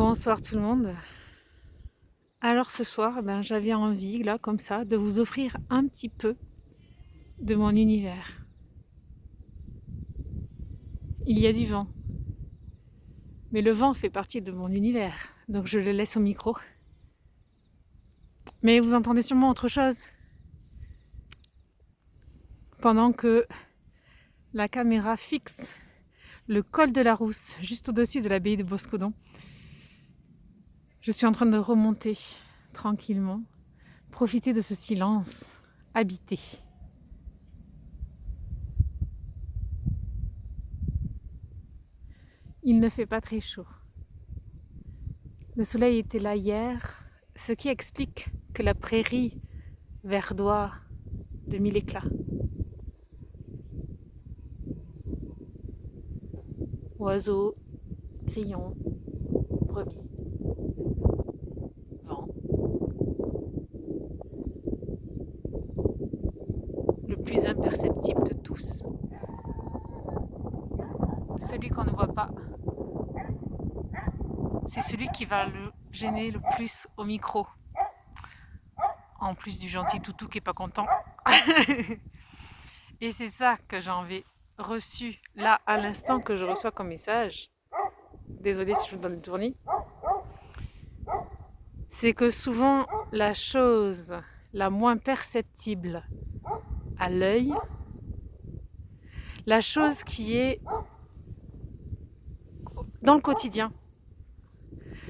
Bonsoir tout le monde. Alors ce soir, j'avais envie, là, comme ça, de vous offrir un petit peu de mon univers. Il y a du vent, mais le vent fait partie de mon univers, donc je le laisse au micro. Mais vous entendez sûrement autre chose. Pendant que la caméra fixe le col de la Rousse, juste au-dessus de l'abbaye de Boscodon, je suis en train de remonter tranquillement, profiter de ce silence habité. Il ne fait pas très chaud. Le soleil était là hier, ce qui explique que la prairie verdoie de mille éclats. Oiseaux, grillons, brebis, vent. Le plus imperceptible de tous. Celui qu'on ne voit pas. C'est celui qui va le gêner le plus au micro. En plus du gentil toutou qui est pas content. Et c'est ça que j'avais reçu là à l'instant que je reçois comme message. Désolée si je vous donne le tournis. C'est que souvent la chose la moins perceptible à l'œil, la chose qui est dans le quotidien,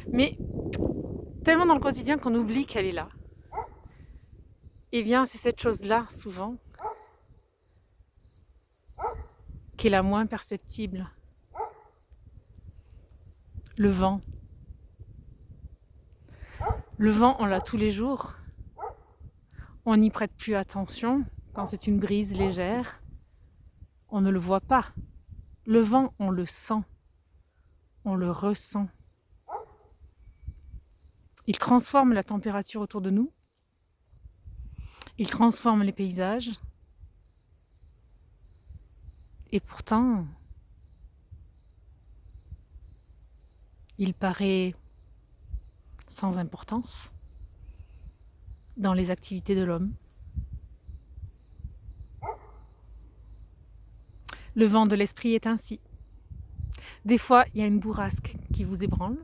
mais tellement dans le quotidien qu'on oublie qu'elle est là. Et bien c'est cette chose-là souvent qui est la moins perceptible. Le vent. Le vent, on l'a tous les jours. On n'y prête plus attention quand c'est une brise légère. On ne le voit pas. Le vent, on le sent. On le ressent. Il transforme la température autour de nous. Il transforme les paysages. Et pourtant, il paraît sans importance dans les activités de l'homme. Le vent de l'esprit est ainsi. Des fois, il y a une bourrasque qui vous ébranle.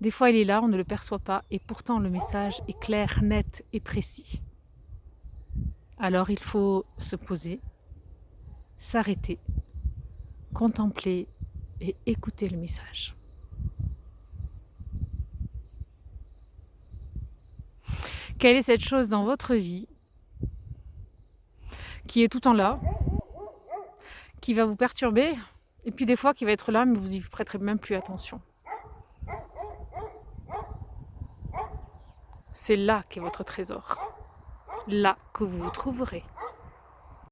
Des fois, il est là, on ne le perçoit pas, et pourtant le message est clair, net et précis. Alors il faut se poser, s'arrêter, contempler et écouter le message. Quelle est cette chose dans votre vie qui est tout le temps là, qui va vous perturber, et puis des fois qui va être là, mais vous y prêterez même plus attention. C'est là qu'est votre trésor, là que vous vous trouverez.